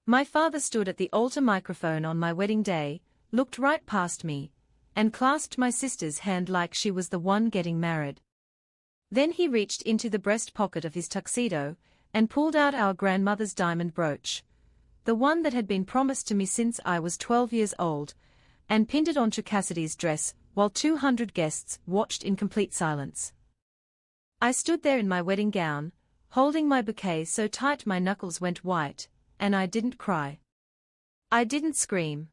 My father stood at the altar microphone on my wedding day, looked right past me, and clasped my sister's hand like she was the one getting married. Then he reached into the breast pocket of his tuxedo, and pulled out our grandmother's diamond brooch, the one that had been promised to me since I was 12 years old, and pinned it onto Cassidy's dress, while 200 guests watched in complete silence. I stood there in my wedding gown, holding my bouquet so tight my knuckles went white, and I didn't cry. I didn't scream.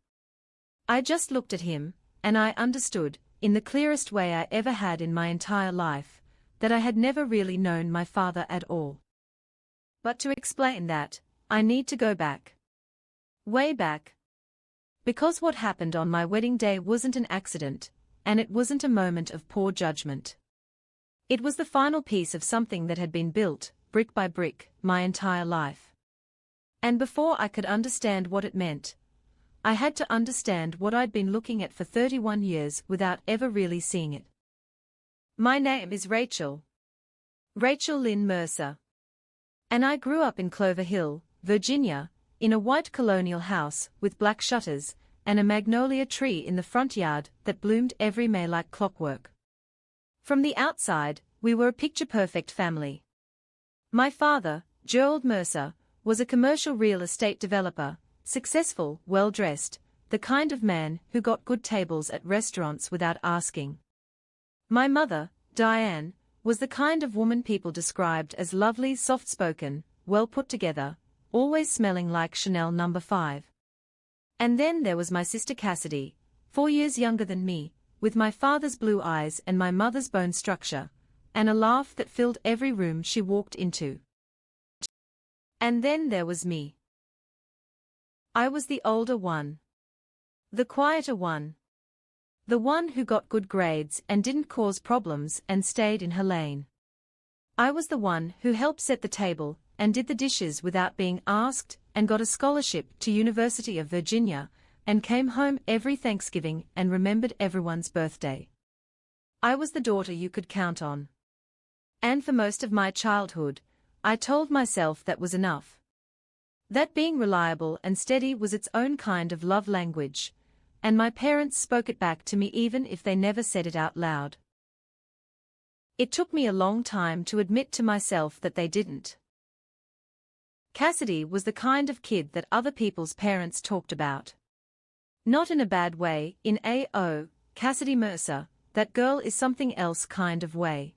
I just looked at him, and I understood, in the clearest way I ever had in my entire life, that I had never really known my father at all. But to explain that, I need to go back. Way back. Because what happened on my wedding day wasn't an accident, and it wasn't a moment of poor judgment. It was the final piece of something that had been built, brick by brick, my entire life. And before I could understand what it meant, I had to understand what I'd been looking at for 31 years without ever really seeing it. My name is Rachel. Rachel Lynn Mercer. And I grew up in Clover Hill, Virginia, in a white colonial house with black shutters and a magnolia tree in the front yard that bloomed every May like clockwork. From the outside, we were a picture-perfect family. My father, Gerald Mercer, was a commercial real estate developer, successful, well-dressed, the kind of man who got good tables at restaurants without asking. My mother, Diane, was the kind of woman people described as lovely, soft-spoken, well put together, always smelling like Chanel No. 5. And then there was my sister Cassidy, 4 years younger than me, with my father's blue eyes and my mother's bone structure, and a laugh that filled every room she walked into. And then there was me. I was the older one. The quieter one. The one who got good grades and didn't cause problems and stayed in her lane. I was the one who helped set the table and did the dishes without being asked and got a scholarship to University of Virginia and came home every Thanksgiving and remembered everyone's birthday. I was the daughter you could count on. And for most of my childhood, I told myself that was enough. That being reliable and steady was its own kind of love language, and my parents spoke it back to me even if they never said it out loud. It took me a long time to admit to myself that they didn't. Cassidy was the kind of kid that other people's parents talked about. Not in a bad way, in a "oh, Cassidy Mercer, that girl is something else" kind of way.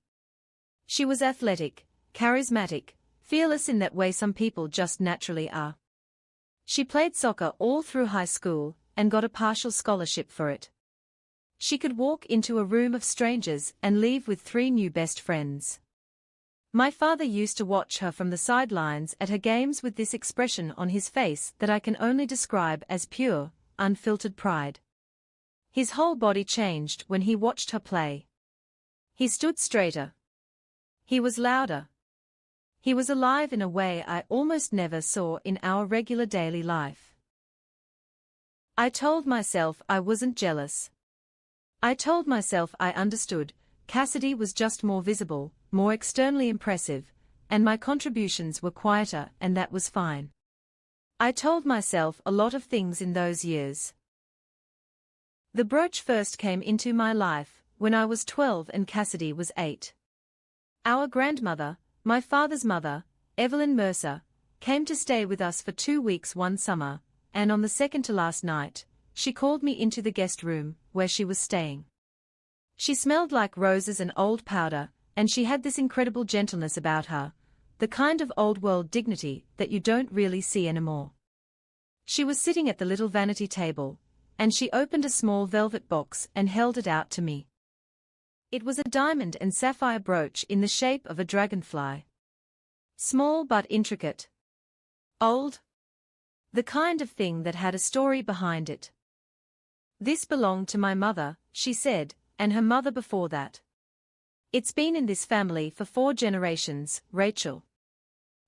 She was athletic, charismatic, fearless in that way some people just naturally are. She played soccer all through high school and got a partial scholarship for it. She could walk into a room of strangers and leave with 3 new best friends. My father used to watch her from the sidelines at her games with this expression on his face that I can only describe as pure, unfiltered pride. His whole body changed when he watched her play. He stood straighter. He was louder. He was alive in a way I almost never saw in our regular daily life. I told myself I wasn't jealous. I told myself I understood, Cassidy was just more visible, more externally impressive, and my contributions were quieter, and that was fine. I told myself a lot of things in those years. The brooch first came into my life when I was 12 and Cassidy was 8. Our grandmother, my father's mother, Evelyn Mercer, came to stay with us for 2 weeks one summer, and on the second to last night, she called me into the guest room, where she was staying. She smelled like roses and old powder, and she had this incredible gentleness about her, the kind of old-world dignity that you don't really see anymore. She was sitting at the little vanity table, and she opened a small velvet box and held it out to me. It was a diamond and sapphire brooch in the shape of a dragonfly. Small but intricate. Old. The kind of thing that had a story behind it. This belonged to my mother, she said, and her mother before that. It's been in this family for 4 generations, Rachel.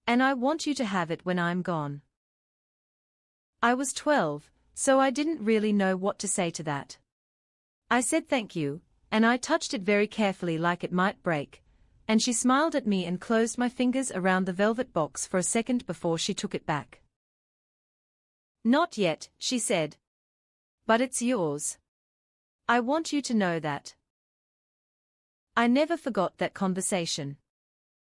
And I want you to have it when I'm gone. I was 12, so I didn't really know what to say to that. I said thank you, and I touched it very carefully like it might break, and she smiled at me and closed my fingers around the velvet box for a second before she took it back. Not yet, she said. But it's yours. I want you to know that. I never forgot that conversation.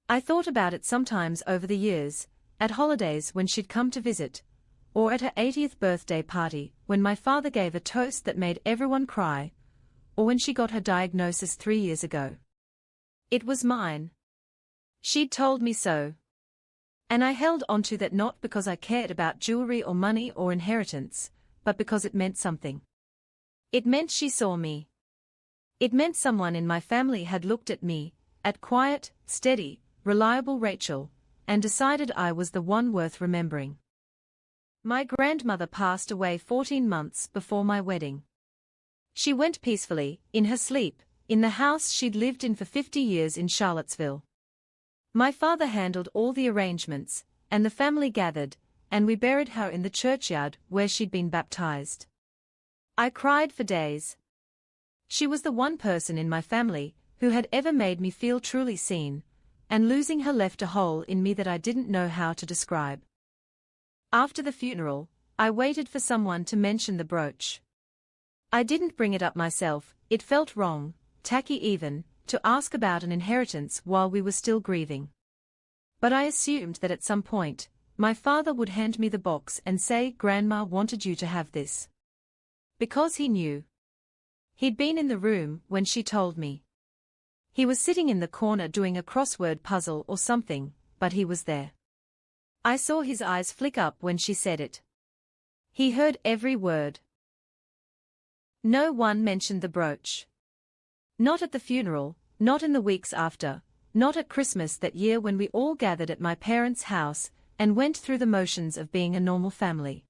I thought about it sometimes over the years, at holidays when she'd come to visit, or at her 80th birthday party when my father gave a toast that made everyone cry, or when she got her diagnosis 3 years ago. It was mine. She'd told me so. And I held onto that not because I cared about jewelry or money or inheritance, but because it meant something. It meant she saw me. It meant someone in my family had looked at me, at quiet, steady, reliable Rachel, and decided I was the one worth remembering. My grandmother passed away 14 months before my wedding. She went peacefully, in her sleep, in the house she'd lived in for 50 years in Charlottesville. My father handled all the arrangements, and the family gathered, and we buried her in the churchyard where she'd been baptized. I cried for days. She was the one person in my family who had ever made me feel truly seen, and losing her left a hole in me that I didn't know how to describe. After the funeral, I waited for someone to mention the brooch. I didn't bring it up myself, it felt wrong, tacky even, to ask about an inheritance while we were still grieving. But I assumed that at some point, my father would hand me the box and say, "Grandma wanted you to have this." Because he knew. He'd been in the room when she told me. He was sitting in the corner doing a crossword puzzle or something, but he was there. I saw his eyes flick up when she said it. He heard every word. No one mentioned the brooch. Not at the funeral, not in the weeks after, not at Christmas that year when we all gathered at my parents' house and went through the motions of being a normal family.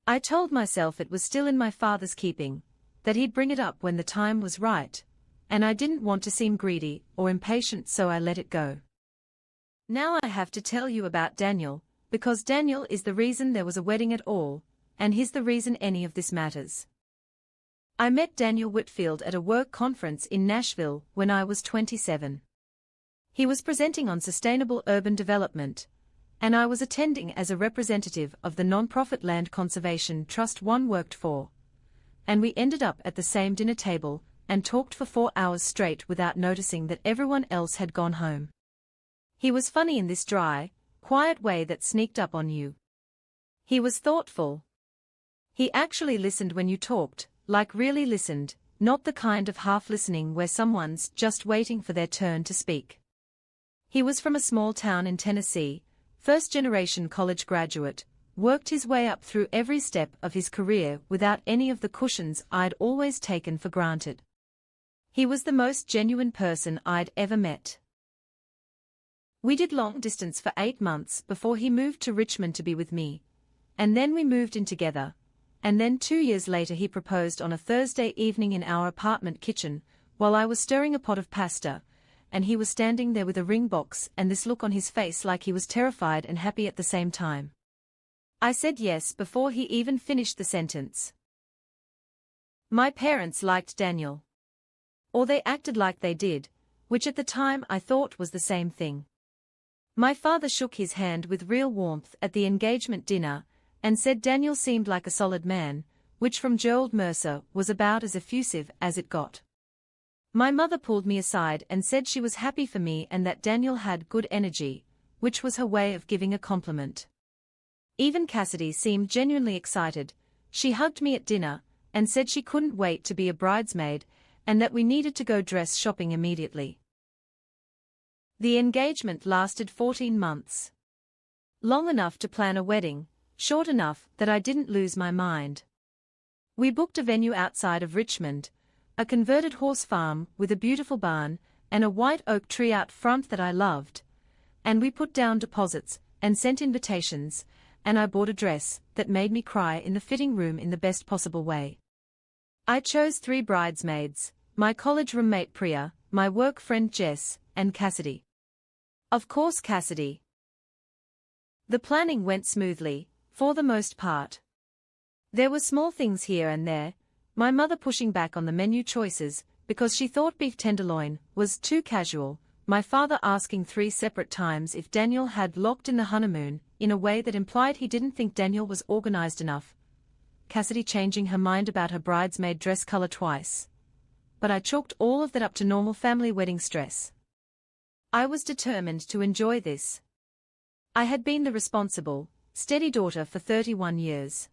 I told myself it was still in my father's keeping, that he'd bring it up when the time was right, and I didn't want to seem greedy or impatient, so I let it go. Now I have to tell you about Daniel, because Daniel is the reason there was a wedding at all, and he's the reason any of this matters. I met Daniel Whitfield at a work conference in Nashville when I was 27. He was presenting on sustainable urban development, and I was attending as a representative of the nonprofit Land Conservation Trust one worked for, and we ended up at the same dinner table and talked for 4 hours straight without noticing that everyone else had gone home. He was funny in this dry, quiet way that sneaked up on you. He was thoughtful. He actually listened when you talked, like really listened, not the kind of half-listening where someone's just waiting for their turn to speak. He was from a small town in Tennessee, first-generation college graduate, worked his way up through every step of his career without any of the cushions I'd always taken for granted. He was the most genuine person I'd ever met. We did long distance for 8 months before he moved to Richmond to be with me, and then we moved in together, and then 2 years later he proposed on a Thursday evening in our apartment kitchen, while I was stirring a pot of pasta, and he was standing there with a ring box and this look on his face like he was terrified and happy at the same time. I said yes before he even finished the sentence. My parents liked Daniel. Or they acted like they did, which at the time I thought was the same thing. My father shook his hand with real warmth at the engagement dinner, and said Daniel seemed like a solid man, which from Gerald Mercer was about as effusive as it got. My mother pulled me aside and said she was happy for me and that Daniel had good energy, which was her way of giving a compliment. Even Cassidy seemed genuinely excited. She hugged me at dinner, and said she couldn't wait to be a bridesmaid, and that we needed to go dress shopping immediately. The engagement lasted 14 months. Long enough to plan a wedding, short enough that I didn't lose my mind. We booked a venue outside of Richmond, a converted horse farm with a beautiful barn and a white oak tree out front that I loved, and we put down deposits and sent invitations, and I bought a dress that made me cry in the fitting room in the best possible way. I chose 3 bridesmaids, my college roommate Priya, my work friend Jess, and Cassidy. Of course Cassidy. The planning went smoothly, for the most part. There were small things here and there, my mother pushing back on the menu choices because she thought beef tenderloin was too casual, my father asking 3 separate times if Daniel had locked in the honeymoon, in a way that implied he didn't think Daniel was organized enough. Cassidy changing her mind about her bridesmaid dress color twice. But I chalked all of that up to normal family wedding stress. I was determined to enjoy this. I had been the responsible, steady daughter for 31 years.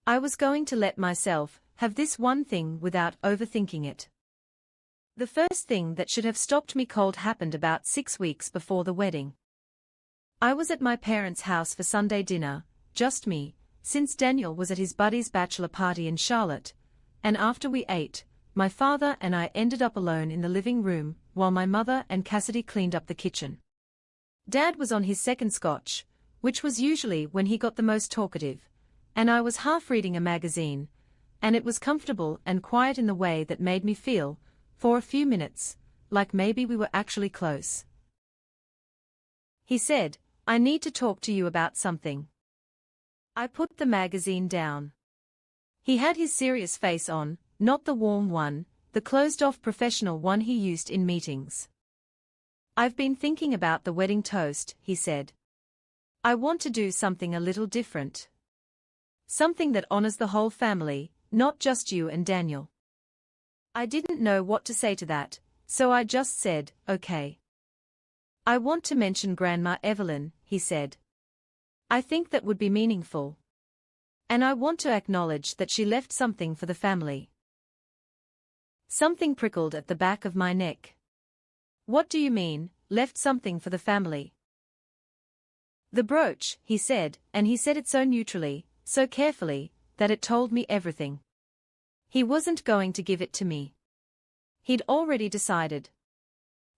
I was going to let myself have this one thing without overthinking it. The first thing that should have stopped me cold happened about 6 weeks before the wedding. I was at my parents' house for Sunday dinner, just me, since Daniel was at his buddy's bachelor party in Charlotte, and after we ate, my father and I ended up alone in the living room while my mother and Cassidy cleaned up the kitchen. Dad was on his second scotch, which was usually when he got the most talkative, and I was half reading a magazine, and it was comfortable and quiet in the way that made me feel, for a few minutes, like maybe we were actually close. He said, "I need to talk to you about something." I put the magazine down. He had his serious face on, not the warm one, the closed-off professional one he used in meetings. "I've been thinking about the wedding toast," he said. "I want to do something a little different. Something that honors the whole family, not just you and Daniel." I didn't know what to say to that, so I just said, "Okay." "I want to mention Grandma Evelyn," he said. "I think that would be meaningful. And I want to acknowledge that she left something for the family." Something prickled at the back of my neck. "What do you mean, left something for the family?" "The brooch," he said, and he said it so neutrally, so carefully, that it told me everything. He wasn't going to give it to me. He'd already decided.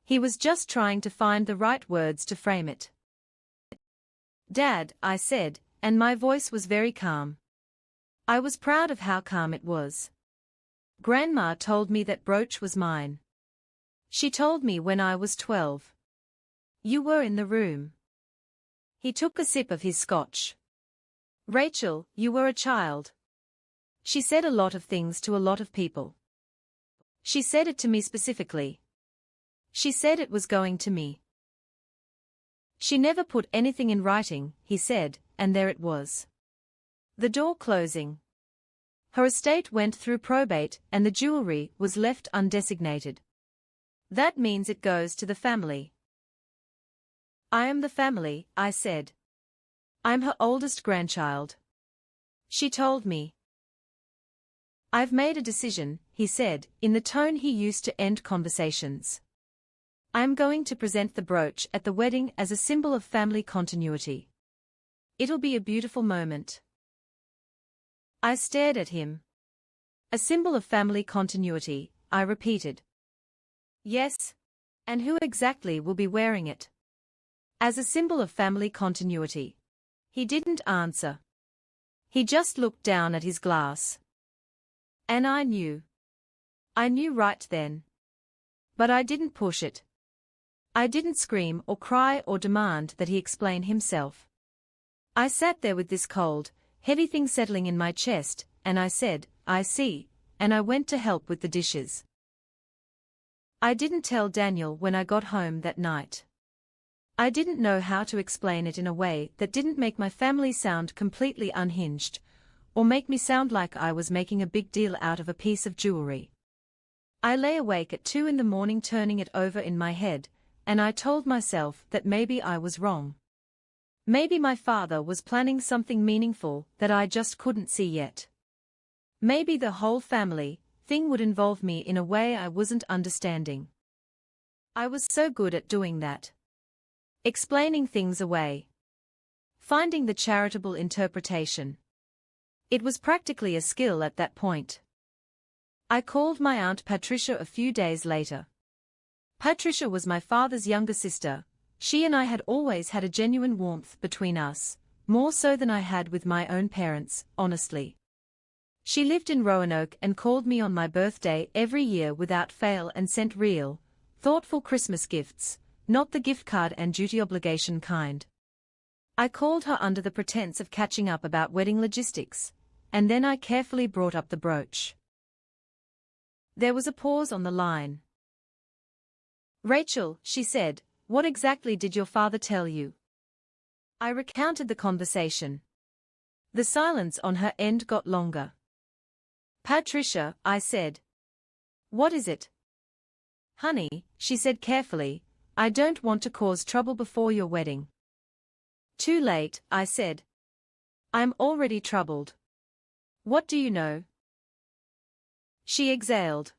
He was just trying to find the right words to frame it. "Dad," I said, and my voice was very calm. I was proud of how calm it was. "Grandma told me that brooch was mine. She told me when I was 12. You were in the room." He took a sip of his scotch. "Rachel, you were a child. She said a lot of things to a lot of people. She said it to me specifically. She said it was going to me. She never put anything in writing," he said, and there it was. The door closing. Her estate went through probate and the jewelry was left undesignated. "That means it goes to the family." "I am the family," I said. "I'm her oldest grandchild. She told me." "I've made a decision," he said, in the tone he used to end conversations. "I'm going to present the brooch at the wedding as a symbol of family continuity. It'll be a beautiful moment." I stared at him. "A symbol of family continuity," I repeated. "Yes. And who exactly will be wearing it?" "As a symbol of family continuity." He didn't answer. He just looked down at his glass. And I knew. I knew right then. But I didn't push it. I didn't scream or cry or demand that he explain himself. I sat there with this cold, heavy thing settling in my chest, and I said, "I see," and I went to help with the dishes. I didn't tell Daniel when I got home that night. I didn't know how to explain it in a way that didn't make my family sound completely unhinged, or make me sound like I was making a big deal out of a piece of jewelry. I lay awake at 2 in the morning turning it over in my head, and I told myself that maybe I was wrong. Maybe my father was planning something meaningful that I just couldn't see yet. Maybe the whole family thing would involve me in a way I wasn't understanding. I was so good at doing that. Explaining things away. Finding the charitable interpretation. It was practically a skill at that point. I called my Aunt Patricia a few days later. Patricia was my father's younger sister. She and I had always had a genuine warmth between us, more so than I had with my own parents, honestly. She lived in Roanoke and called me on my birthday every year without fail and sent real, thoughtful Christmas gifts, not the gift card and duty obligation kind. I called her under the pretense of catching up about wedding logistics, and then I carefully brought up the brooch. There was a pause on the line. "Rachel," she said, "what exactly did your father tell you?" I recounted the conversation. The silence on her end got longer. Patricia, I said. What is it? Honey, she said carefully, I don't want to cause trouble before your wedding. Too late, I said. I'm already troubled. What do you know? She exhaled.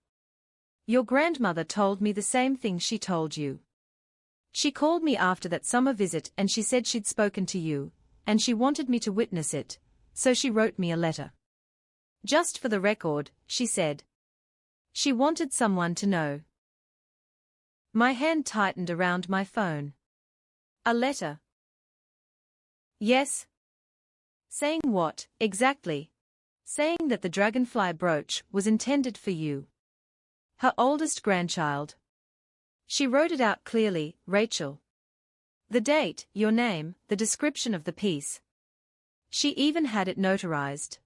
Your grandmother told me the same thing she told you. She called me after that summer visit and she said she'd spoken to you, and she wanted me to witness it, so she wrote me a letter. Just for the record, she said. She wanted someone to know. My hand tightened around my phone. A letter? Yes. Saying what, exactly? Saying that the dragonfly brooch was intended for you. Her oldest grandchild. She wrote it out clearly, Rachel. The date, your name, the description of the piece. She even had it notarized.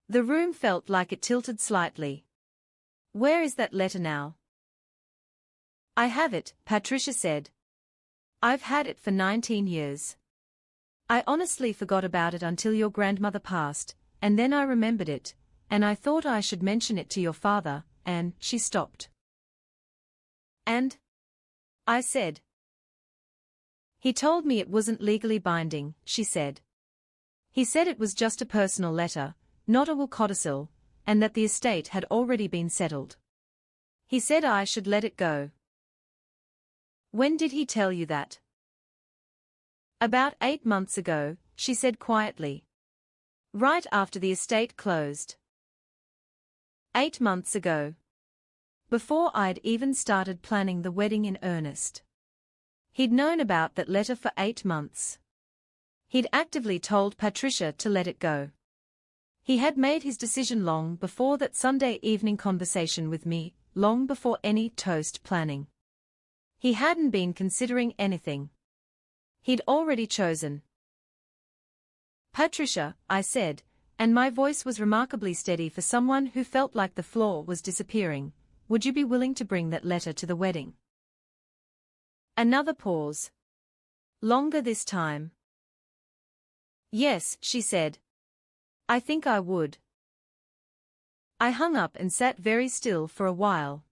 The room felt like it tilted slightly. Where is that letter now? I have it, Patricia said. I've had it for 19 years. I honestly forgot about it until your grandmother passed, and then I remembered it, and I thought I should mention it to your father, and she stopped. And? I said. He told me it wasn't legally binding, she said. He said it was just a personal letter, not a will codicil, and that the estate had already been settled. He said I should let it go. When did he tell you that? About 8 months ago, she said quietly. Right after the estate closed. 8 months ago. Before I'd even started planning the wedding in earnest. He'd known about that letter for 8 months. He'd actively told Patricia to let it go. He had made his decision long before that Sunday evening conversation with me, long before any toast planning. He hadn't been considering anything. He'd already chosen. Patricia, I said, and my voice was remarkably steady for someone who felt like the floor was disappearing, would you be willing to bring that letter to the wedding? Another pause. Longer this time. Yes, she said. I think I would. I hung up and sat very still for a while.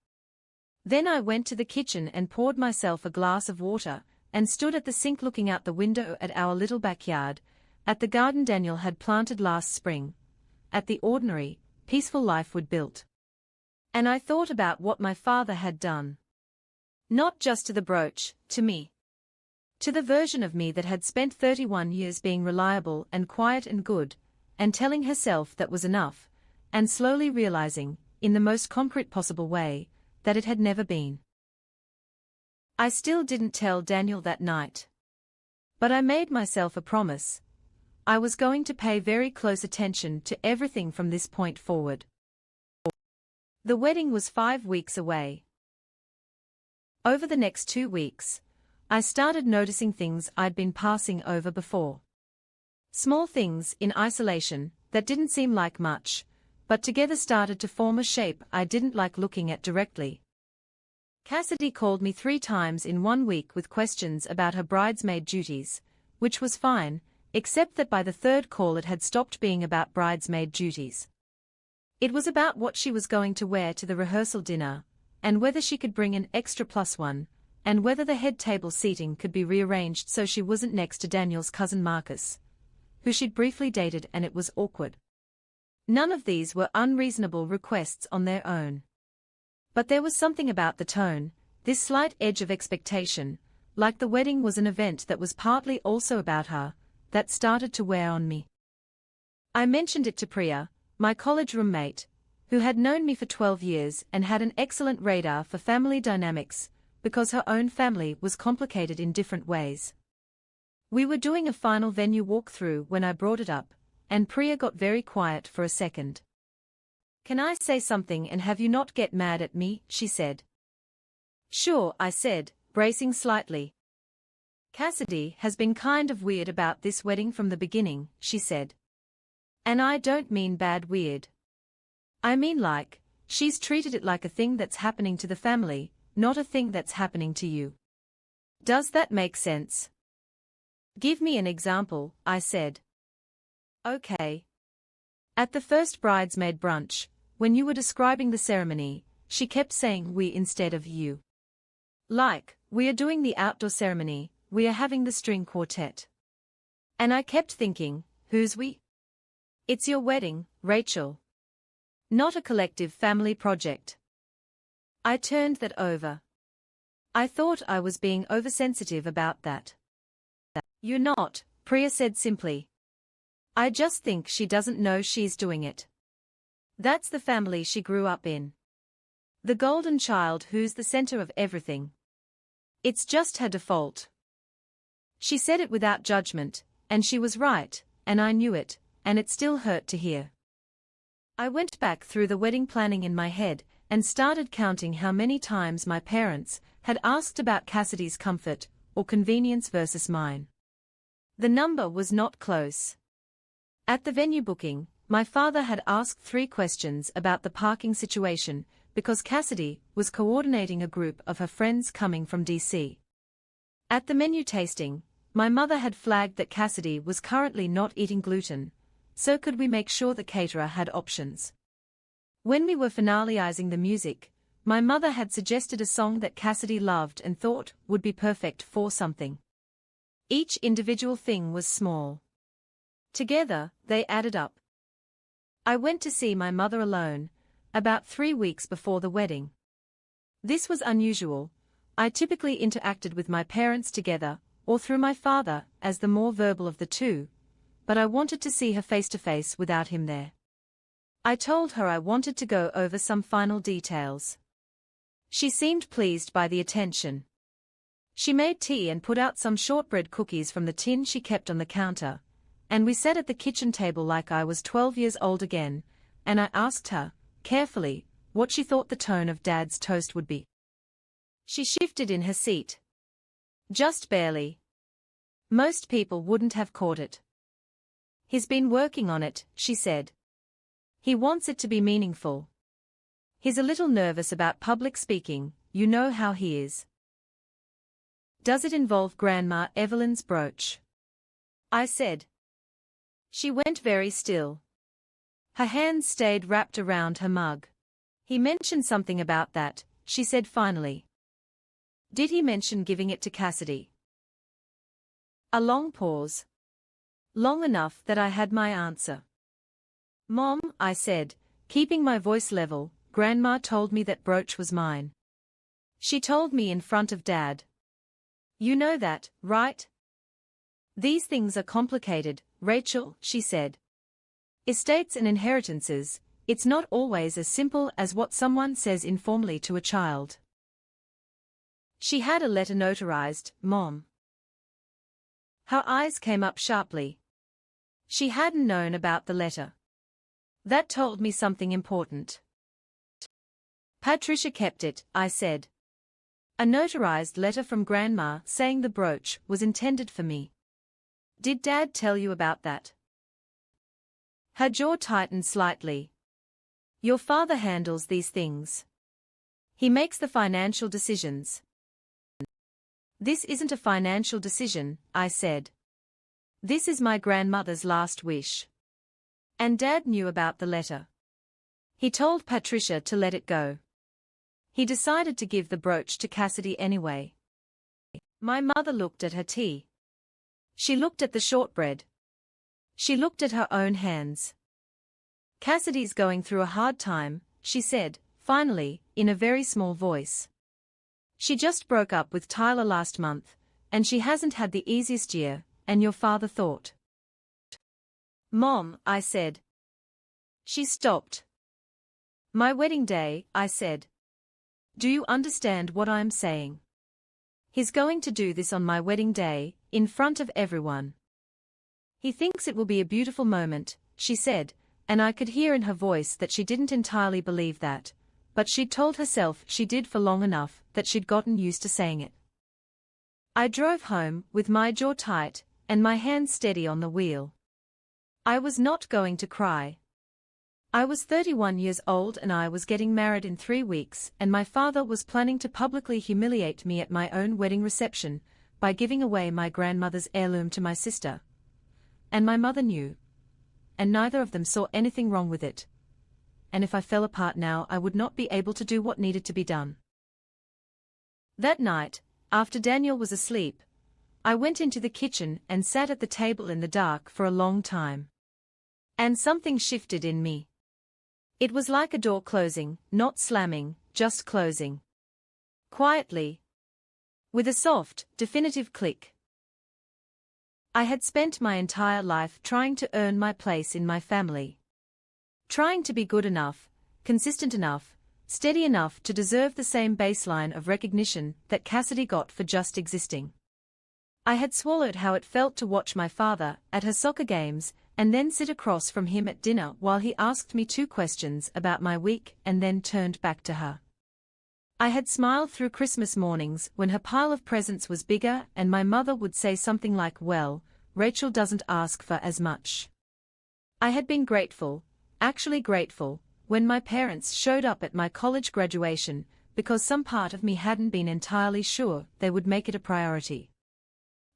Then I went to the kitchen and poured myself a glass of water, and stood at the sink looking out the window at our little backyard, at the garden Daniel had planted last spring, at the ordinary, peaceful life we'd built. And I thought about what my father had done. Not just to the brooch, to me. To the version of me that had spent 31 years being reliable and quiet and good, and telling herself that was enough, and slowly realizing, in the most concrete possible way, that it had never been. I still didn't tell Daniel that night. But I made myself a promise. I was going to pay very close attention to everything from this point forward. The wedding was 5 weeks away. Over the next 2 weeks, I started noticing things I'd been passing over before. Small things in isolation that didn't seem like much, but together started to form a shape I didn't like looking at directly. Cassidy called me 3 times in 1 week with questions about her bridesmaid duties, which was fine, except that by the 3rd call it had stopped being about bridesmaid duties. It was about what she was going to wear to the rehearsal dinner, and whether she could bring an extra +1, and whether the head table seating could be rearranged so she wasn't next to Daniel's cousin Marcus, who she'd briefly dated, and it was awkward. None of these were unreasonable requests on their own. But there was something about the tone, this slight edge of expectation, like the wedding was an event that was partly also about her, that started to wear on me. I mentioned it to Priya, my college roommate, who had known me for 12 years and had an excellent radar for family dynamics, because her own family was complicated in different ways. We were doing a final venue walkthrough when I brought it up, and Priya got very quiet for a second. Can I say something and have you not get mad at me? She said. Sure, I said, bracing slightly. Cassidy has been kind of weird about this wedding from the beginning, she said. And I don't mean bad weird. I mean like, she's treated it like a thing that's happening to the family, not a thing that's happening to you. Does that make sense? Give me an example, I said. Okay. At the first bridesmaid brunch, when you were describing the ceremony, she kept saying we instead of you. Like, we are doing the outdoor ceremony, we are having the string quartet. And I kept thinking, who's we? It's your wedding, Rachel. Not a collective family project. I turned that over. I thought I was being oversensitive about that. You're not, Priya said simply. I just think she doesn't know she's doing it. That's the family she grew up in. The golden child who's the center of everything. It's just her default. She said it without judgment, and she was right, and I knew it, and it still hurt to hear. I went back through the wedding planning in my head, and started counting how many times my parents had asked about Cassidy's comfort or convenience versus mine. The number was not close. At the venue booking, my father had asked 3 questions about the parking situation because Cassidy was coordinating a group of her friends coming from DC. At the menu tasting, my mother had flagged that Cassidy was currently not eating gluten, so could we make sure the caterer had options? When we were finalizing the music, my mother had suggested a song that Cassidy loved and thought would be perfect for something. Each individual thing was small. Together, they added up. I went to see my mother alone, about 3 weeks before the wedding. This was unusual. I typically interacted with my parents together, or through my father, as the more verbal of the two, but I wanted to see her face to face without him there. I told her I wanted to go over some final details. She seemed pleased by the attention. She made tea and put out some shortbread cookies from the tin she kept on the counter, and we sat at the kitchen table like I was 12 years old again, and I asked her, carefully, what she thought the tone of Dad's toast would be. She shifted in her seat. Just barely. Most people wouldn't have caught it. He's been working on it, she said. He wants it to be meaningful. He's a little nervous about public speaking, you know how he is. Does it involve Grandma Evelyn's brooch? I said. She went very still. Her hands stayed wrapped around her mug. He mentioned something about that, she said finally. Did he mention giving it to Cassidy? A long pause. Long enough that I had my answer. Mom, I said, keeping my voice level, Grandma told me that brooch was mine. She told me in front of Dad. You know that, right? These things are complicated, Rachel, she said. Estates and inheritances, it's not always as simple as what someone says informally to a child. She had a letter notarized, Mom. Her eyes came up sharply. She hadn't known about the letter. That told me something important. Patricia kept it, I said. A notarized letter from Grandma saying the brooch was intended for me. Did Dad tell you about that? Her jaw tightened slightly. Your father handles these things. He makes the financial decisions. This isn't a financial decision, I said. This is my grandmother's last wish. And Dad knew about the letter. He told Patricia to let it go. He decided to give the brooch to Cassidy anyway. My mother looked at her tea. She looked at the shortbread. She looked at her own hands. Cassidy's going through a hard time, she said, finally, in a very small voice. She just broke up with Tyler last month, and she hasn't had the easiest year, and your father thought. Mom, I said. She stopped. My wedding day, I said. Do you understand what I'm saying? He's going to do this on my wedding day, in front of everyone. He thinks it will be a beautiful moment, she said, and I could hear in her voice that she didn't entirely believe that, but she'd told herself she did for long enough that she'd gotten used to saying it. I drove home, with my jaw tight, and my hands steady on the wheel. I was not going to cry. I was 31 years old and I was getting married in 3 weeks, and my father was planning to publicly humiliate me at my own wedding reception, by giving away my grandmother's heirloom to my sister. And my mother knew. And neither of them saw anything wrong with it. And if I fell apart now, I would not be able to do what needed to be done. That night, after Daniel was asleep, I went into the kitchen and sat at the table in the dark for a long time. And something shifted in me. It was like a door closing, not slamming, just closing. Quietly. With a soft, definitive click. I had spent my entire life trying to earn my place in my family. Trying to be good enough, consistent enough, steady enough to deserve the same baseline of recognition that Cassidy got for just existing. I had swallowed how it felt to watch my father at her soccer games and then sit across from him at dinner while he asked me 2 questions about my week and then turned back to her. I had smiled through Christmas mornings when her pile of presents was bigger and my mother would say something like, "Well, Rachel doesn't ask for as much." I had been grateful, actually grateful, when my parents showed up at my college graduation, because some part of me hadn't been entirely sure they would make it a priority.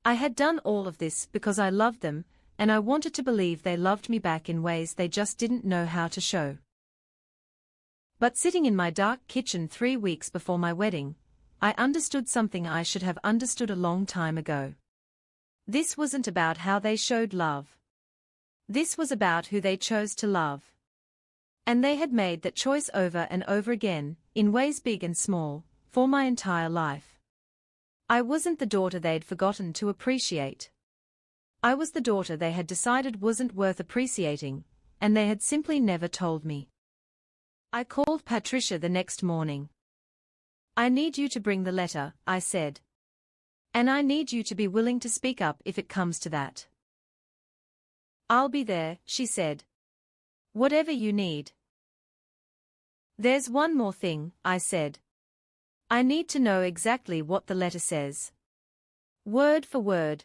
I had done all of this because I loved them, and I wanted to believe they loved me back in ways they just didn't know how to show. But sitting in my dark kitchen 3 weeks before my wedding, I understood something I should have understood a long time ago. This wasn't about how they showed love. This was about who they chose to love. And they had made that choice over and over again, in ways big and small, for my entire life. I wasn't the daughter they'd forgotten to appreciate. I was the daughter they had decided wasn't worth appreciating, and they had simply never told me. I called Patricia the next morning. "I need you to bring the letter," I said. "And I need you to be willing to speak up if it comes to that." "I'll be there," she said. "Whatever you need." "There's one more thing," I said. "I need to know exactly what the letter says. Word for word."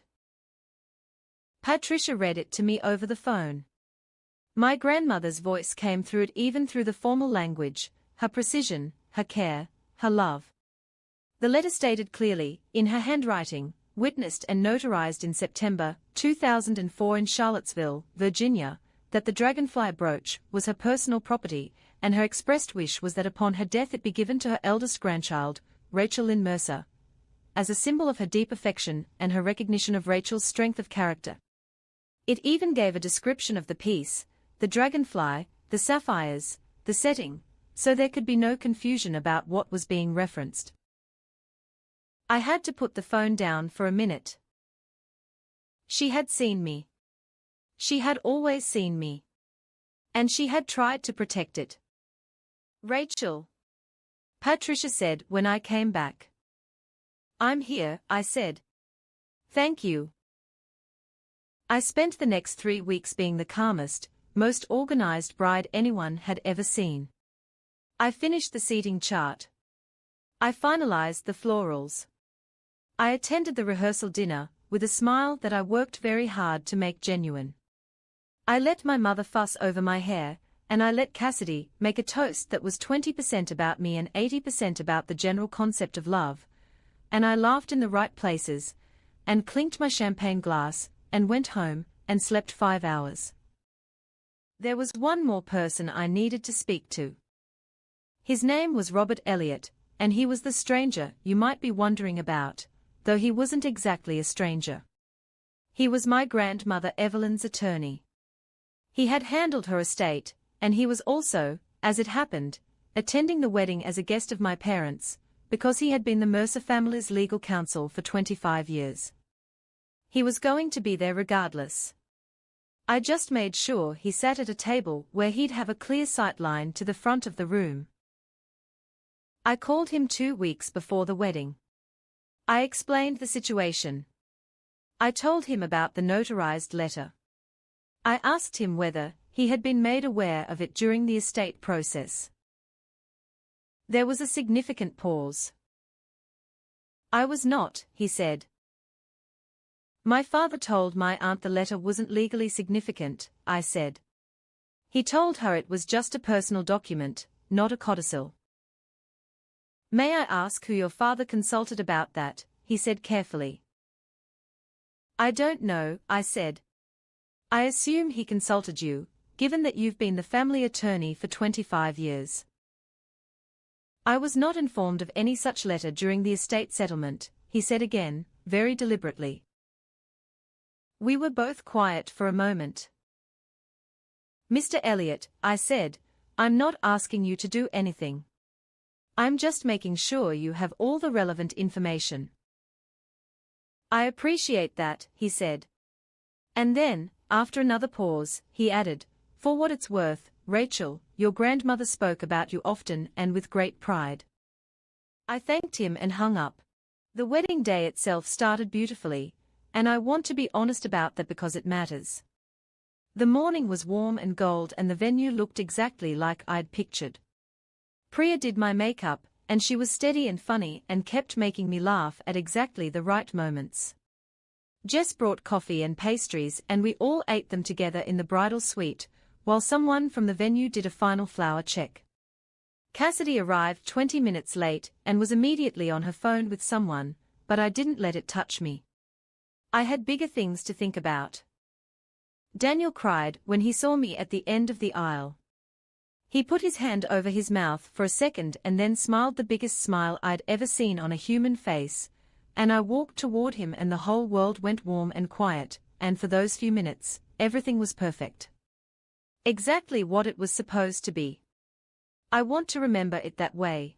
Patricia read it to me over the phone. My grandmother's voice came through it, even through the formal language, her precision, her care, her love. The letter stated clearly, in her handwriting, witnessed and notarized in September 2004 in Charlottesville, Virginia, that the dragonfly brooch was her personal property, and her expressed wish was that upon her death it be given to her eldest grandchild, Rachel Lynn Mercer, as a symbol of her deep affection and her recognition of Rachel's strength of character. It even gave a description of the piece, the dragonfly, the sapphires, the setting, so there could be no confusion about what was being referenced. I had to put the phone down for a minute. She had seen me. She had always seen me. And she had tried to protect it. "Rachel," Patricia said when I came back. "I'm here," I said. "Thank you." I spent the next 3 weeks being the calmest, most organized bride anyone had ever seen. I finished the seating chart. I finalized the florals. I attended the rehearsal dinner, with a smile that I worked very hard to make genuine. I let my mother fuss over my hair, and I let Cassidy make a toast that was 20% about me and 80% about the general concept of love, and I laughed in the right places, and clinked my champagne glass, and went home, and slept 5 hours. There was one more person I needed to speak to. His name was Robert Elliott, and he was the stranger you might be wondering about, though he wasn't exactly a stranger. He was my grandmother Evelyn's attorney. He had handled her estate, and he was also, as it happened, attending the wedding as a guest of my parents, because he had been the Mercer family's legal counsel for 25 years. He was going to be there regardless. I just made sure he sat at a table where he'd have a clear sight line to the front of the room. I called him 2 weeks before the wedding. I explained the situation. I told him about the notarized letter. I asked him whether he had been made aware of it during the estate process. There was a significant pause. "I was not," he said. "My father told my aunt the letter wasn't legally significant," I said. "He told her it was just a personal document, not a codicil." "May I ask who your father consulted about that?" he said carefully. I don't know, I said. I assume he consulted you, given that you've been the family attorney for 25 years. I was not informed of any such letter during the estate settlement, he said again, very deliberately. We were both quiet for a moment. Mr. Elliot, I said, I'm not asking you to do anything. I'm just making sure you have all the relevant information. I appreciate that, he said. And then, after another pause, he added, for what it's worth, Rachel, your grandmother spoke about you often and with great pride. I thanked him and hung up. The wedding day itself started beautifully, and I want to be honest about that because it matters. The morning was warm and gold and the venue looked exactly like I'd pictured. Priya did my makeup, and she was steady and funny and kept making me laugh at exactly the right moments. Jess brought coffee and pastries and we all ate them together in the bridal suite, while someone from the venue did a final flower check. Cassidy arrived 20 minutes late and was immediately on her phone with someone, but I didn't let it touch me. I had bigger things to think about. Daniel cried when he saw me at the end of the aisle. He put his hand over his mouth for a second and then smiled the biggest smile I'd ever seen on a human face, and I walked toward him and the whole world went warm and quiet, and for those few minutes, everything was perfect. Exactly what it was supposed to be. I want to remember it that way.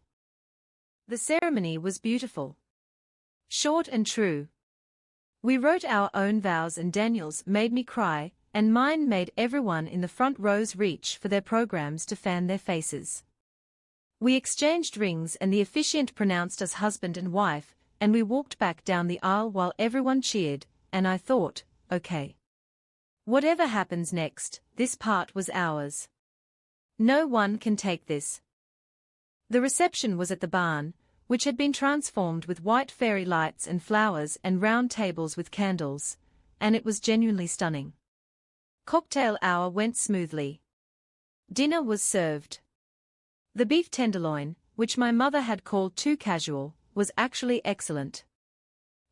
The ceremony was beautiful. Short and true. We wrote our own vows and Daniel's made me cry, and mine made everyone in the front rows reach for their programs to fan their faces. We exchanged rings and the officiant pronounced us husband and wife, and we walked back down the aisle while everyone cheered, and I thought, okay. Whatever happens next, this part was ours. No one can take this. The reception was at the barn, which had been transformed with white fairy lights and flowers and round tables with candles, and it was genuinely stunning. Cocktail hour went smoothly. Dinner was served. The beef tenderloin, which my mother had called too casual, was actually excellent.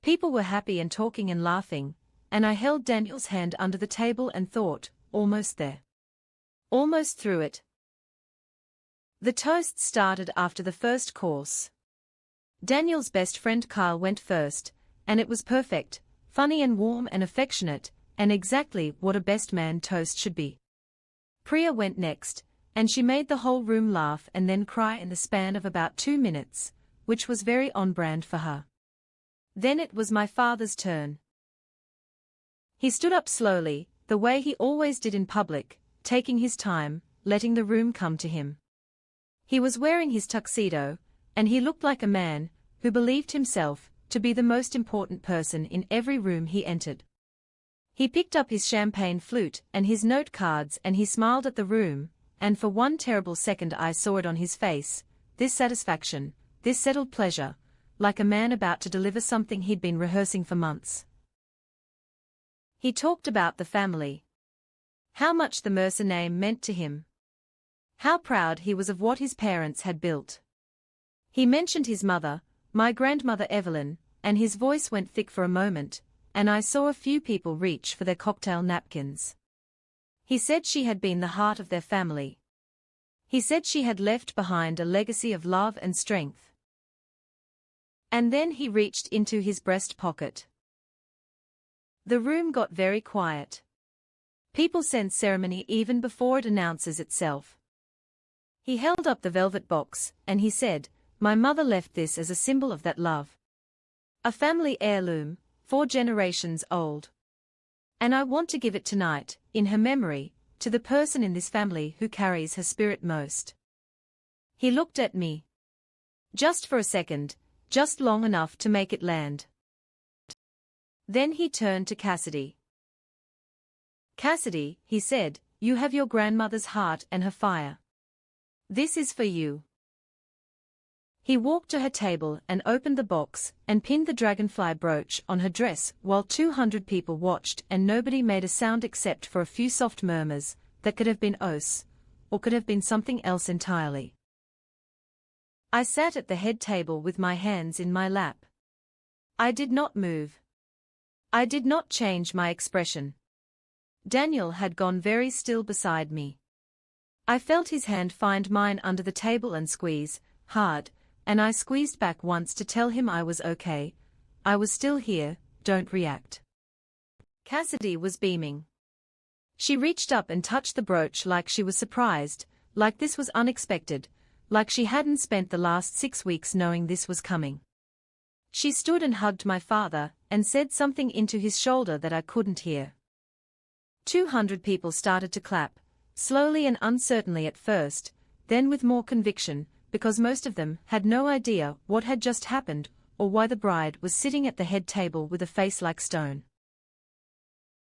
People were happy and talking and laughing, and I held Daniel's hand under the table and thought, almost there. Almost through it. The toast started after the first course. Daniel's best friend Kyle went first, and it was perfect, funny and warm and affectionate, and exactly what a best man toast should be. Priya went next, and she made the whole room laugh and then cry in the span of about 2 minutes, which was very on-brand for her. Then it was my father's turn. He stood up slowly, the way he always did in public, taking his time, letting the room come to him. He was wearing his tuxedo, and he looked like a man who believed himself to be the most important person in every room he entered. He picked up his champagne flute and his note cards and he smiled at the room, and for one terrible second I saw it on his face, this satisfaction, this settled pleasure, like a man about to deliver something he'd been rehearsing for months. He talked about the family. How much the Mercer name meant to him. How proud he was of what his parents had built. He mentioned his mother, my grandmother Evelyn, and his voice went thick for a moment, and I saw a few people reach for their cocktail napkins. He said she had been the heart of their family. He said she had left behind a legacy of love and strength. And then he reached into his breast pocket. The room got very quiet. People sense ceremony even before it announces itself. He held up the velvet box, and he said, "My mother left this as a symbol of that love. A family heirloom, 4 generations old. And I want to give it tonight, in her memory, to the person in this family who carries her spirit most." He looked at me. Just for a second, just long enough to make it land. Then he turned to Cassidy. "Cassidy," he said, "you have your grandmother's heart and her fire. This is for you." He walked to her table and opened the box and pinned the dragonfly brooch on her dress while 200 people watched and nobody made a sound except for a few soft murmurs that could have been oaths, or could have been something else entirely. I sat at the head table with my hands in my lap. I did not move. I did not change my expression. Daniel had gone very still beside me. I felt his hand find mine under the table and squeeze, hard, and I squeezed back once to tell him I was okay. I was still here, don't react. Cassidy was beaming. She reached up and touched the brooch like she was surprised, like this was unexpected, like she hadn't spent the last 6 weeks knowing this was coming. She stood and hugged my father, and said something into his shoulder that I couldn't hear. 200 people started to clap, slowly and uncertainly at first, then with more conviction, because most of them had no idea what had just happened or why the bride was sitting at the head table with a face like stone.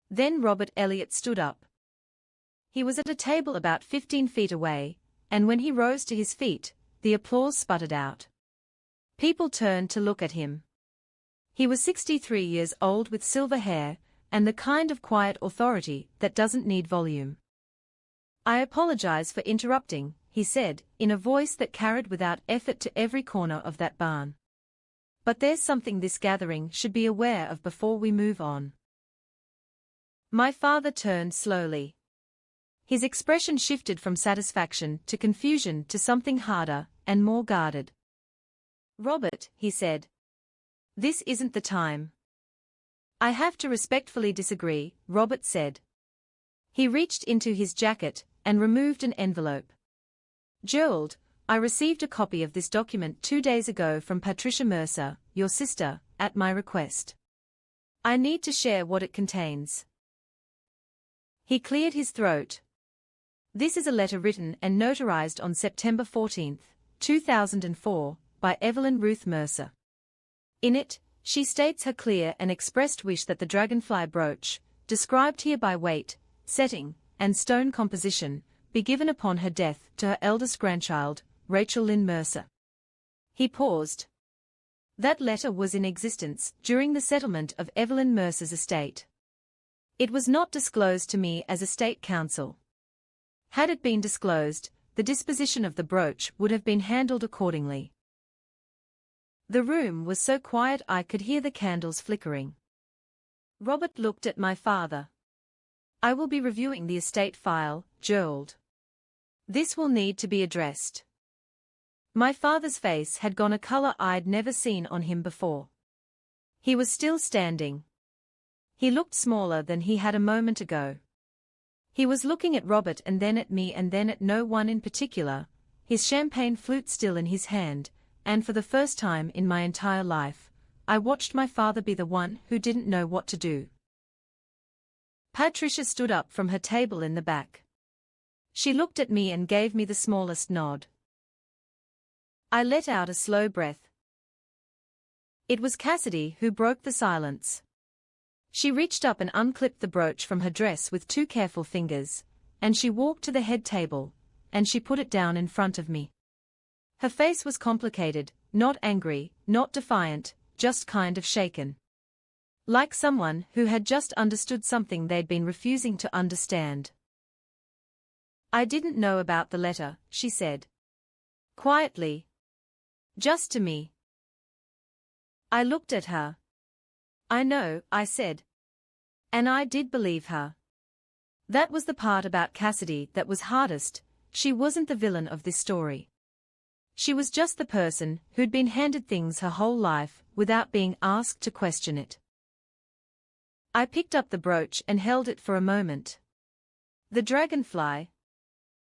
Then Robert Elliott stood up. He was at a table about 15 feet away, and when he rose to his feet, the applause sputtered out. People turned to look at him. He was 63 years old with silver hair, and the kind of quiet authority that doesn't need volume. "I apologize for interrupting," he said, in a voice that carried without effort to every corner of that barn. "But there's something this gathering should be aware of before we move on." My father turned slowly. His expression shifted from satisfaction to confusion to something harder and more guarded. "Robert," he said, "this isn't the time." "I have to respectfully disagree," Robert said. He reached into his jacket and removed an envelope. "Gerald, I received a copy of this document 2 days ago from Patricia Mercer, your sister, at my request. I need to share what it contains." He cleared his throat. "This is a letter written and notarized on September 14, 2004, by Evelyn Ruth Mercer. In it, she states her clear and expressed wish that the dragonfly brooch, described here by weight, setting, and stone composition, be given upon her death to her eldest grandchild, Rachel Lynn Mercer." He paused. That letter was in existence during the settlement of Evelyn Mercer's estate. It was not disclosed to me as estate counsel. Had it been disclosed, the disposition of the brooch would have been handled accordingly. The room was so quiet I could hear the candles flickering. Robert looked at my father. "I will be reviewing the estate file, Gerald. This will need to be addressed." My father's face had gone a color I'd never seen on him before. He was still standing. He looked smaller than he had a moment ago. He was looking at Robert and then at me and then at no one in particular, his champagne flute still in his hand, and for the first time in my entire life, I watched my father be the one who didn't know what to do. Patricia stood up from her table in the back. She looked at me and gave me the smallest nod. I let out a slow breath. It was Cassidy who broke the silence. She reached up and unclipped the brooch from her dress with 2 careful fingers, and she walked to the head table, and she put it down in front of me. Her face was complicated, not angry, not defiant, just kind of shaken. Like someone who had just understood something they'd been refusing to understand. "I didn't know about the letter," she said. Quietly. "Just to me." I looked at her. "I know," I said. And I did believe her. That was the part about Cassidy that was hardest. She wasn't the villain of this story. She was just the person who'd been handed things her whole life without being asked to question it. I picked up the brooch and held it for a moment. The dragonfly.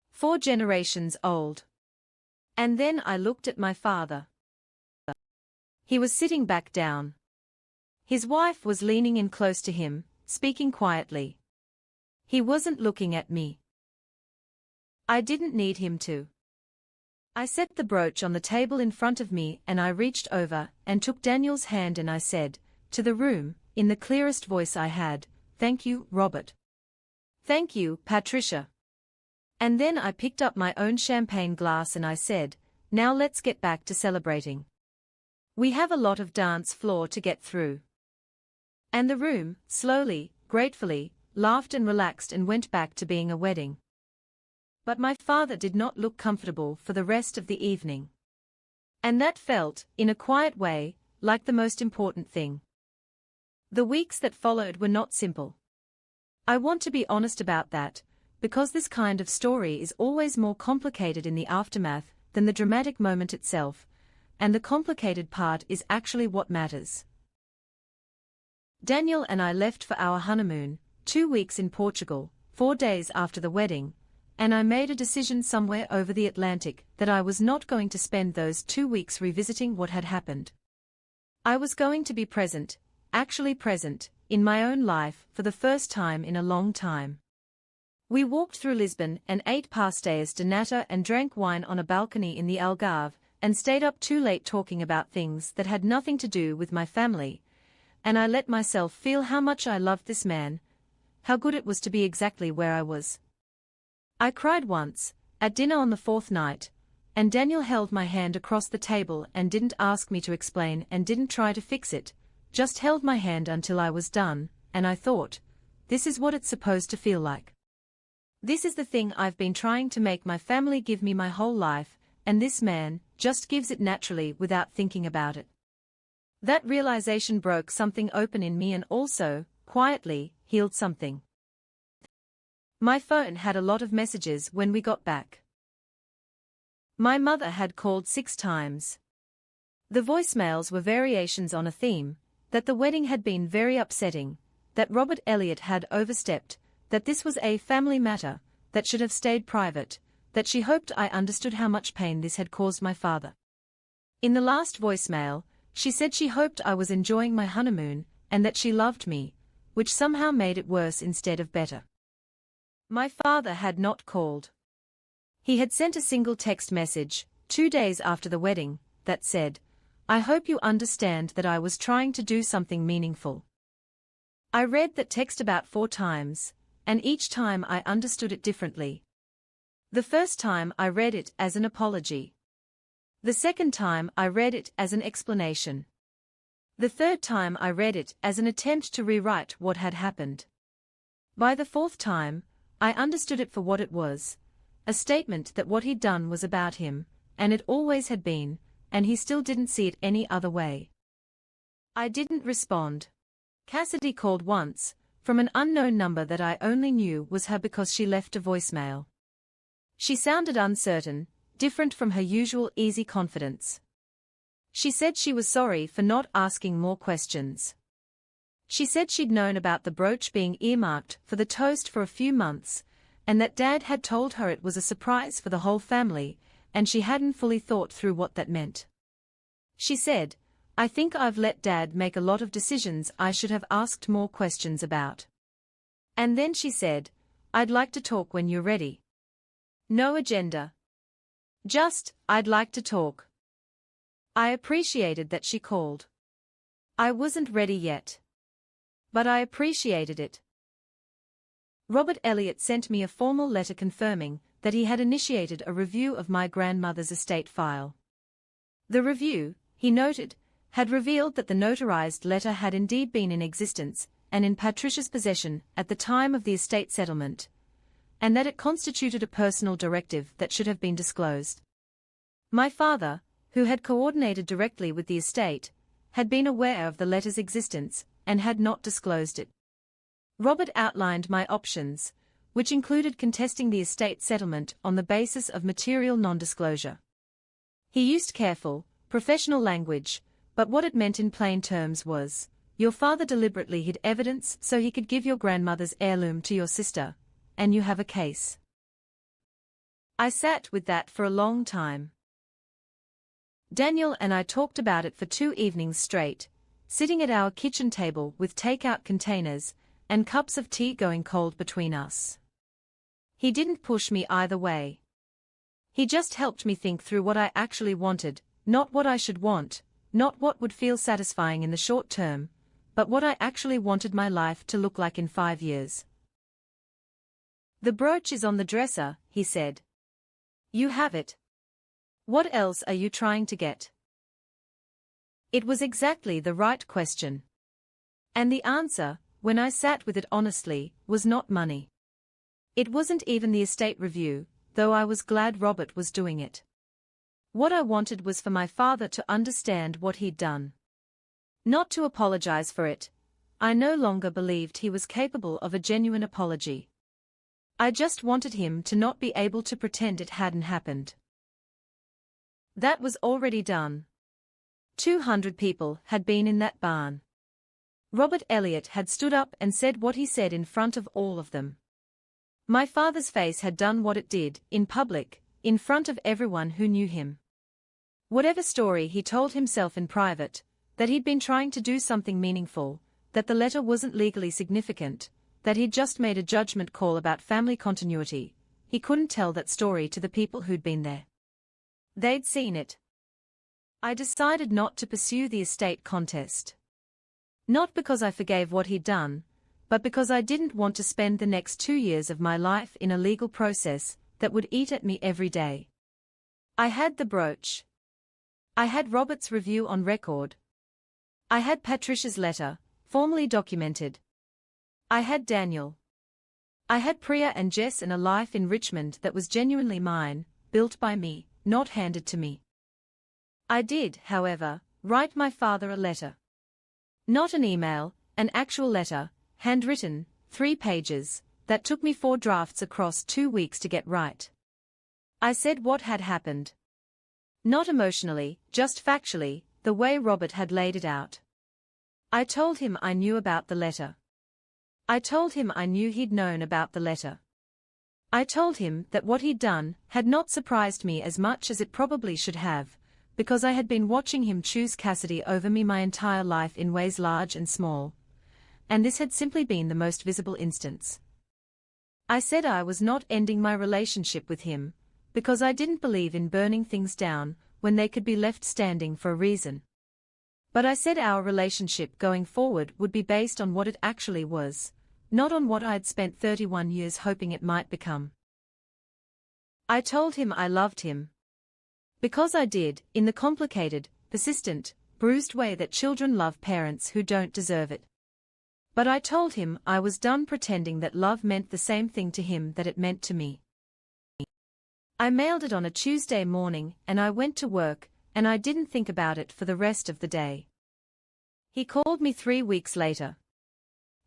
4 generations old. And then I looked at my father. He was sitting back down. His wife was leaning in close to him, speaking quietly. He wasn't looking at me. I didn't need him to. I set the brooch on the table in front of me and I reached over and took Daniel's hand and I said, to the room, in the clearest voice I had, "Thank you, Robert. Thank you, Patricia." And then I picked up my own champagne glass and I said, "Now let's get back to celebrating. We have a lot of dance floor to get through." And the room, slowly, gratefully, laughed and relaxed and went back to being a wedding. But my father did not look comfortable for the rest of the evening. And that felt, in a quiet way, like the most important thing. The weeks that followed were not simple. I want to be honest about that, because this kind of story is always more complicated in the aftermath than the dramatic moment itself, and the complicated part is actually what matters. Daniel and I left for our honeymoon, 2 weeks in Portugal, 4 days after the wedding, and I made a decision somewhere over the Atlantic that I was not going to spend those 2 weeks revisiting what had happened. I was going to be present, actually present, in my own life for the first time in a long time. We walked through Lisbon and ate pastéis de nata and drank wine on a balcony in the Algarve, and stayed up too late talking about things that had nothing to do with my family, and I let myself feel how much I loved this man, how good it was to be exactly where I was. I cried once, at dinner on the 4th night, and Daniel held my hand across the table and didn't ask me to explain and didn't try to fix it, just held my hand until I was done, and I thought, this is what it's supposed to feel like. This is the thing I've been trying to make my family give me my whole life, and this man just gives it naturally without thinking about it. That realization broke something open in me and also, quietly, healed something. My phone had a lot of messages when we got back. My mother had called 6 times. The voicemails were variations on a theme, that the wedding had been very upsetting, that Robert Elliott had overstepped, that this was a family matter, that should have stayed private, that she hoped I understood how much pain this had caused my father. In the last voicemail, she said she hoped I was enjoying my honeymoon, and that she loved me, which somehow made it worse instead of better. My father had not called. He had sent a single text message, 2 days after the wedding, that said, "I hope you understand that I was trying to do something meaningful." I read that text about 4 times, and each time I understood it differently. The first time I read it as an apology. The second time I read it as an explanation. The third time I read it as an attempt to rewrite what had happened. By the 4th time, I understood it for what it was, a statement that what he'd done was about him, and it always had been, and he still didn't see it any other way. I didn't respond. Cassidy called once, from an unknown number that I only knew was her because she left a voicemail. She sounded uncertain, different from her usual easy confidence. She said she was sorry for not asking more questions. She said she'd known about the brooch being earmarked for the toast for a few months, and that Dad had told her it was a surprise for the whole family, and she hadn't fully thought through what that meant. She said, "I think I've let Dad make a lot of decisions I should have asked more questions about." And then she said, "I'd like to talk when you're ready." No agenda. Just, "I'd like to talk." I appreciated that she called. I wasn't ready yet. But I appreciated it. Robert Elliott sent me a formal letter confirming that he had initiated a review of my grandmother's estate file. The review, he noted, had revealed that the notarized letter had indeed been in existence and in Patricia's possession at the time of the estate settlement, and that it constituted a personal directive that should have been disclosed. My father, who had coordinated directly with the estate, had been aware of the letter's existence and had not disclosed it. Robert outlined my options, which included contesting the estate settlement on the basis of material non-disclosure. He used careful, professional language, but what it meant in plain terms was, your father deliberately hid evidence so he could give your grandmother's heirloom to your sister, and you have a case. I sat with that for a long time. Daniel and I talked about it for 2 evenings straight, sitting at our kitchen table with takeout containers and cups of tea going cold between us. He didn't push me either way. He just helped me think through what I actually wanted, not what I should want, not what would feel satisfying in the short term, but what I actually wanted my life to look like in 5 years. "The brooch is on the dresser," he said. "You have it. What else are you trying to get?" It was exactly the right question. And the answer, when I sat with it honestly, was not money. It wasn't even the estate review, though I was glad Robert was doing it. What I wanted was for my father to understand what he'd done. Not to apologize for it. I no longer believed he was capable of a genuine apology. I just wanted him to not be able to pretend it hadn't happened. That was already done. 200 people had been in that barn. Robert Elliott had stood up and said what he said in front of all of them. My father's face had done what it did, in public, in front of everyone who knew him. Whatever story he told himself in private, that he'd been trying to do something meaningful, that the letter wasn't legally significant, that he'd just made a judgment call about family continuity, he couldn't tell that story to the people who'd been there. They'd seen it. I decided not to pursue the estate contest. Not because I forgave what he'd done, but because I didn't want to spend the next 2 years of my life in a legal process that would eat at me every day. I had the brooch. I had Robert's review on record. I had Patricia's letter, formally documented. I had Daniel. I had Priya and Jess and a life in Richmond that was genuinely mine, built by me, not handed to me. I did, however, write my father a letter. Not an email, an actual letter, handwritten, 3 pages, that took me 4 drafts across 2 weeks to get right. I said what had happened. Not emotionally, just factually, the way Robert had laid it out. I told him I knew about the letter. I told him I knew he'd known about the letter. I told him that what he'd done had not surprised me as much as it probably should have, because I had been watching him choose Cassidy over me my entire life in ways large and small, and this had simply been the most visible instance. I said I was not ending my relationship with him, because I didn't believe in burning things down when they could be left standing for a reason. But I said our relationship going forward would be based on what it actually was, not on what I'd spent 31 years hoping it might become. I told him I loved him. Because I did, in the complicated, persistent, bruised way that children love parents who don't deserve it. But I told him I was done pretending that love meant the same thing to him that it meant to me. I mailed it on a Tuesday morning and I went to work, and I didn't think about it for the rest of the day. He called me 3 weeks later.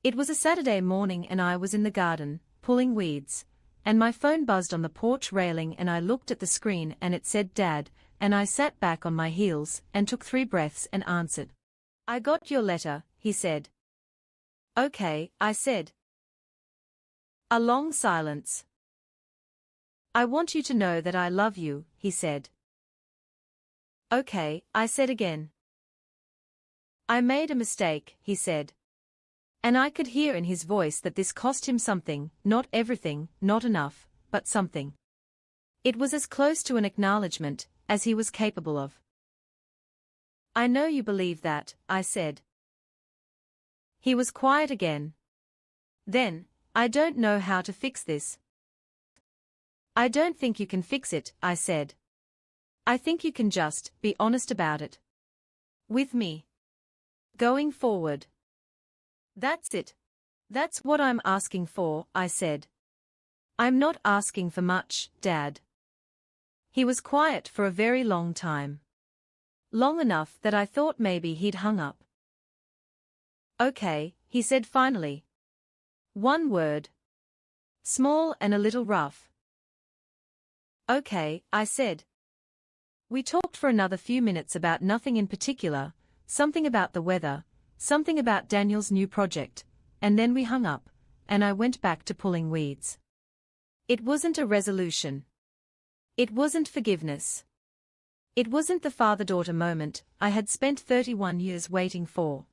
It was a Saturday morning and I was in the garden, pulling weeds, and my phone buzzed on the porch railing and I looked at the screen and it said Dad, and I sat back on my heels and took 3 breaths and answered. I got your letter, he said. Okay, I said. A long silence. I want you to know that I love you, he said. Okay, I said again. I made a mistake, he said. And I could hear in his voice that this cost him something, not everything, not enough, but something. It was as close to an acknowledgement as he was capable of. I know you believe that, I said. He was quiet again. Then, I don't know how to fix this. I don't think you can fix it, I said. I think you can just be honest about it. With me. Going forward. That's it. That's what I'm asking for, I said. I'm not asking for much, Dad. He was quiet for a very long time. Long enough that I thought maybe he'd hung up. Okay, he said finally. One word. Small and a little rough. Okay, I said. We talked for another few minutes about nothing in particular, something about the weather, something about Daniel's new project, and then we hung up, and I went back to pulling weeds. It wasn't a resolution. It wasn't forgiveness. It wasn't the father-daughter moment I had spent 31 years waiting for.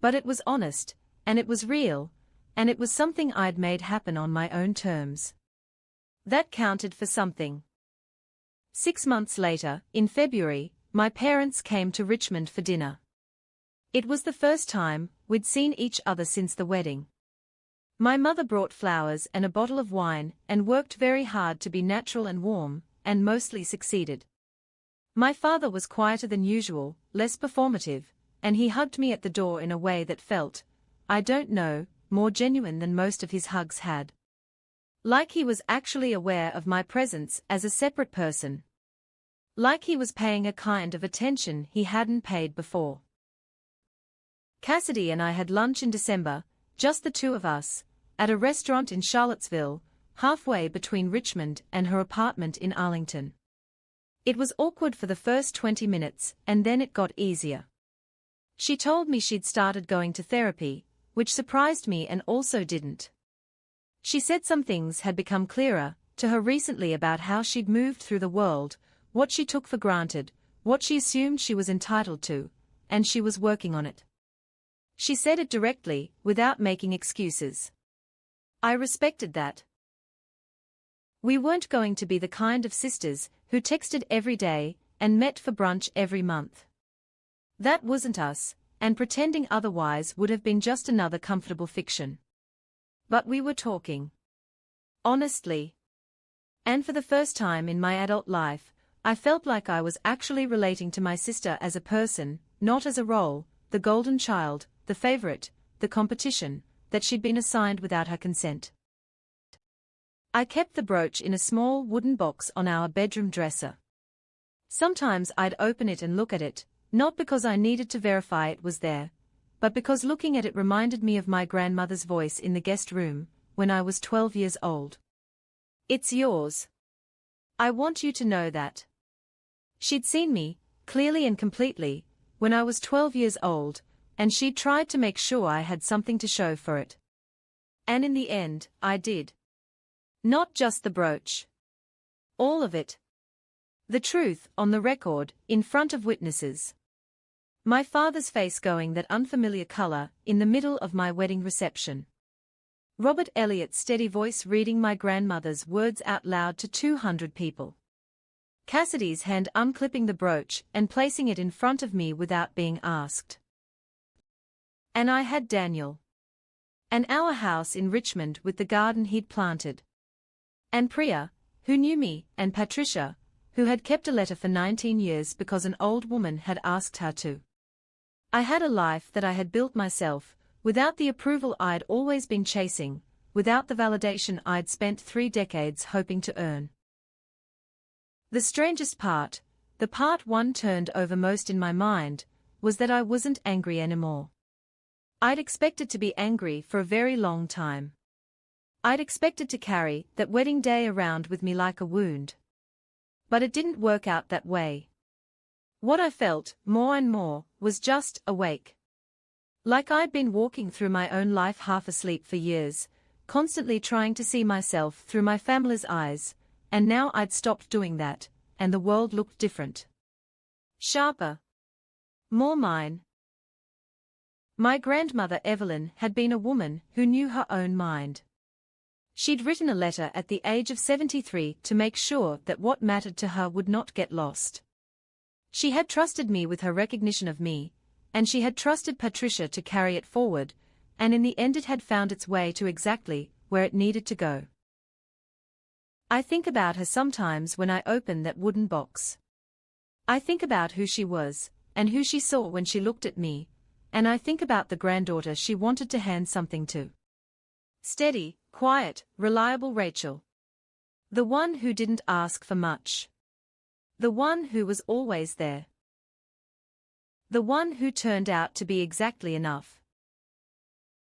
But it was honest, and it was real, and it was something I'd made happen on my own terms. That counted for something. 6 months later, in February, my parents came to Richmond for dinner. It was the first time we'd seen each other since the wedding. My mother brought flowers and a bottle of wine and worked very hard to be natural and warm, and mostly succeeded. My father was quieter than usual, less performative, and he hugged me at the door in a way that felt, I don't know, more genuine than most of his hugs had. Like he was actually aware of my presence as a separate person. Like he was paying a kind of attention he hadn't paid before. Cassidy and I had lunch in December, just the two of us, at a restaurant in Charlottesville, halfway between Richmond and her apartment in Arlington. It was awkward for the first 20 minutes, and then it got easier. She told me she'd started going to therapy, which surprised me and also didn't. She said some things had become clearer to her recently about how she'd moved through the world, what she took for granted, what she assumed she was entitled to, and she was working on it. She said it directly, without making excuses. I respected that. We weren't going to be the kind of sisters who texted every day and met for brunch every month. That wasn't us, and pretending otherwise would have been just another comfortable fiction. But we were talking. Honestly. And for the first time in my adult life, I felt like I was actually relating to my sister as a person, not as a role, the golden child, the favorite, the competition, that she'd been assigned without her consent. I kept the brooch in a small wooden box on our bedroom dresser. Sometimes I'd open it and look at it, not because I needed to verify it was there, but because looking at it reminded me of my grandmother's voice in the guest room, when I was 12 years old. "It's yours. I want you to know that." She'd seen me, clearly and completely, when I was 12 years old, and she'd tried to make sure I had something to show for it. And in the end, I did. Not just the brooch. All of it. The truth, on the record, in front of witnesses. My father's face going that unfamiliar color in the middle of my wedding reception. Robert Elliott's steady voice reading my grandmother's words out loud to 200 people. Cassidy's hand unclipping the brooch and placing it in front of me without being asked. And I had Daniel. And our house in Richmond with the garden he'd planted. And Priya, who knew me, and Patricia, who had kept a letter for 19 years because an old woman had asked her to. I had a life that I had built myself, without the approval I'd always been chasing, without the validation I'd spent 3 decades hoping to earn. The strangest part, the part one turned over most in my mind, was that I wasn't angry anymore. I'd expected to be angry for a very long time. I'd expected to carry that wedding day around with me like a wound. But it didn't work out that way. What I felt, more and more, was just awake. Like I'd been walking through my own life half asleep for years, constantly trying to see myself through my family's eyes, and now I'd stopped doing that, and the world looked different. Sharper. More mine. My grandmother Evelyn had been a woman who knew her own mind. She'd written a letter at the age of 73 to make sure that what mattered to her would not get lost. She had trusted me with her recognition of me, and she had trusted Patricia to carry it forward, and in the end it had found its way to exactly where it needed to go. I think about her sometimes when I open that wooden box. I think about who she was, and who she saw when she looked at me, and I think about the granddaughter she wanted to hand something to. Steady, quiet, reliable Rachel. The one who didn't ask for much. The one who was always there. The one who turned out to be exactly enough.